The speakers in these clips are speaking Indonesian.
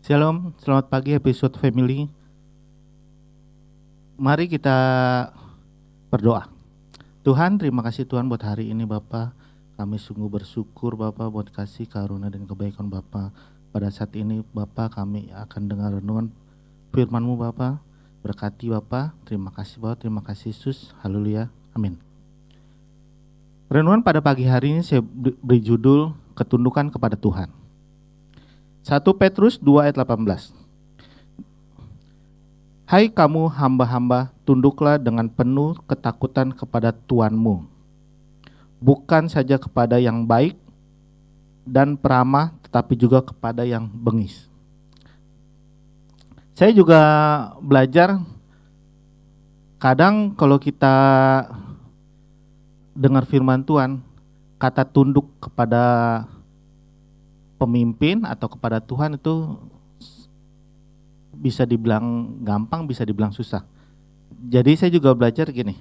Shalom, selamat pagi episode family. Mari kita berdoa. Tuhan, terima kasih Tuhan buat hari ini Bapa. Kami sungguh bersyukur Bapa buat kasih karunia dan kebaikan Bapa. Pada saat ini Bapa, kami akan dengar renungan firman-Mu Bapa. Berkati Bapa. Terima kasih Bapa, terima kasih Yesus. Haleluya. Amin. Renungan pada pagi hari ini saya beri judul ketundukan kepada Tuhan. 1 Petrus 2 ayat 18. Hai kamu hamba-hamba, tunduklah dengan penuh ketakutan kepada Tuanmu, bukan saja kepada yang baik dan peramah, tetapi juga kepada yang bengis. Saya juga belajar, kadang kalau kita dengar firman Tuhan, kata tunduk kepada pemimpin atau kepada Tuhan itu bisa dibilang gampang, bisa dibilang susah. Jadi saya juga belajar gini,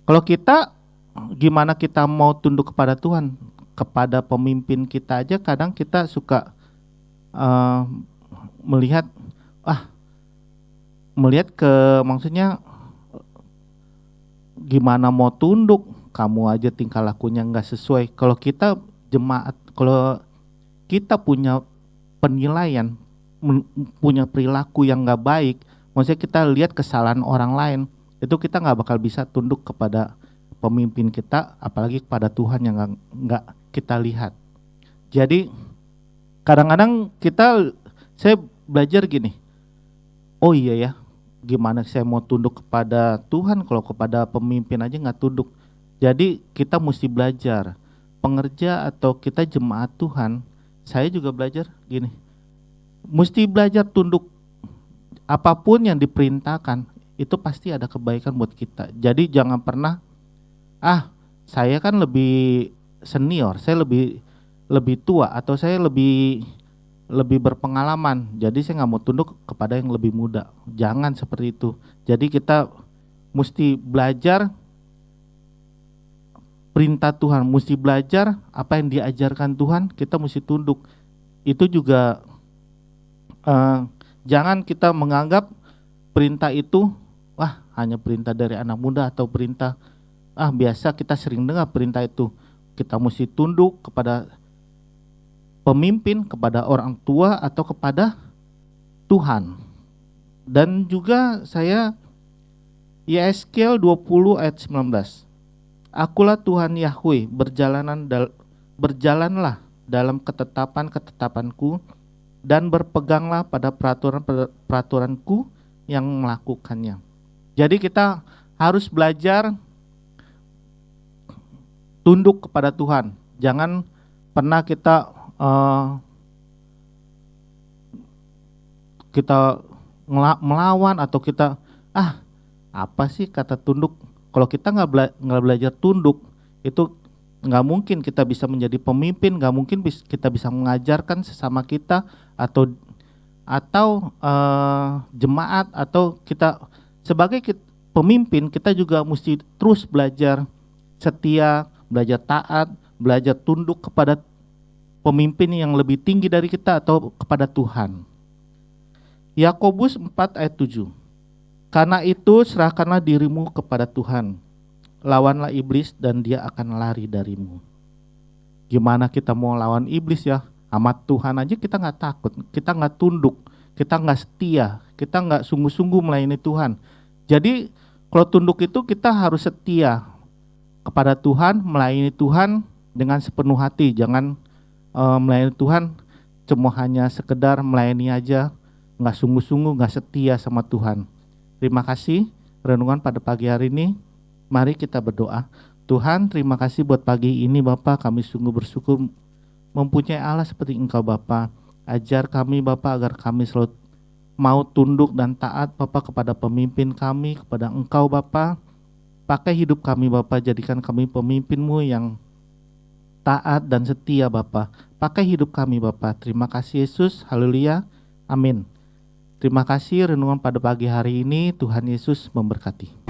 kalau kita gimana kita mau tunduk kepada Tuhan, kepada pemimpin kita aja kadang kita suka melihat maksudnya gimana mau tunduk, kamu aja tingkah lakunya nggak sesuai. Kalau kita jemaat, kalau kita punya penilaian, punya perilaku yang nggak baik, maksudnya kita lihat kesalahan orang lain, itu kita nggak bakal bisa tunduk kepada pemimpin kita, apalagi kepada Tuhan yang nggak kita lihat. Jadi kadang-kadang saya belajar gini, oh iya ya, gimana saya mau tunduk kepada Tuhan kalau kepada pemimpin aja nggak tunduk. Jadi kita mesti belajar, pengerja atau kita jemaat Tuhan, saya juga belajar gini, mesti belajar tunduk. Apapun yang diperintahkan itu pasti ada kebaikan buat kita. Jadi jangan pernah saya kan lebih senior, saya lebih tua, atau saya lebih berpengalaman, jadi saya nggak mau tunduk kepada yang lebih muda. Jangan seperti itu. Jadi kita mesti belajar perintah Tuhan, mesti belajar apa yang diajarkan Tuhan, kita mesti tunduk. Itu juga jangan kita menganggap perintah itu hanya perintah dari anak muda atau perintah biasa, kita sering dengar perintah itu. Kita mesti tunduk kepada pemimpin, kepada orang tua, atau kepada Tuhan. Dan juga saya Yeskel 20 ayat 19. Akulah Tuhan Yahweh, berjalanlah dalam ketetapan-ketetapanku dan berpeganglah pada peraturan-peraturanku yang melakukannya. Jadi kita harus belajar tunduk kepada Tuhan. Jangan pernah kita melawan atau kita apa sih kata tunduk. Kalau kita nggak belajar tunduk, itu nggak mungkin kita bisa menjadi pemimpin, nggak mungkin kita bisa mengajarkan sesama kita atau jemaat, atau kita sebagai pemimpin kita juga mesti terus belajar setia, belajar taat, belajar tunduk kepada pemimpin yang lebih tinggi dari kita atau kepada Tuhan. Yakobus 4 ayat 7. Karena itu serahkanlah dirimu kepada Tuhan, lawanlah iblis dan dia akan lari darimu. Gimana kita mau lawan iblis ya? Sama Tuhan aja kita nggak takut, kita nggak tunduk, kita nggak setia, kita nggak sungguh-sungguh melayani Tuhan. Jadi kalau tunduk itu kita harus setia kepada Tuhan, melayani Tuhan dengan sepenuh hati. Jangan melayani Tuhan cuma hanya sekedar melayani aja, nggak sungguh-sungguh, nggak setia sama Tuhan. Terima kasih renungan pada pagi hari ini. Mari kita berdoa. Tuhan, terima kasih buat pagi ini Bapa, kami sungguh bersyukur mempunyai Allah seperti Engkau Bapa. Ajar kami Bapa agar kami selalu mau tunduk dan taat Bapa kepada pemimpin kami, kepada Engkau Bapa. Pakai hidup kami Bapa, jadikan kami pemimpin-Mu yang taat dan setia Bapa. Pakai hidup kami Bapa. Terima kasih Yesus. Haleluya. Amin. Terima kasih renungan pada pagi hari ini. Tuhan Yesus memberkati.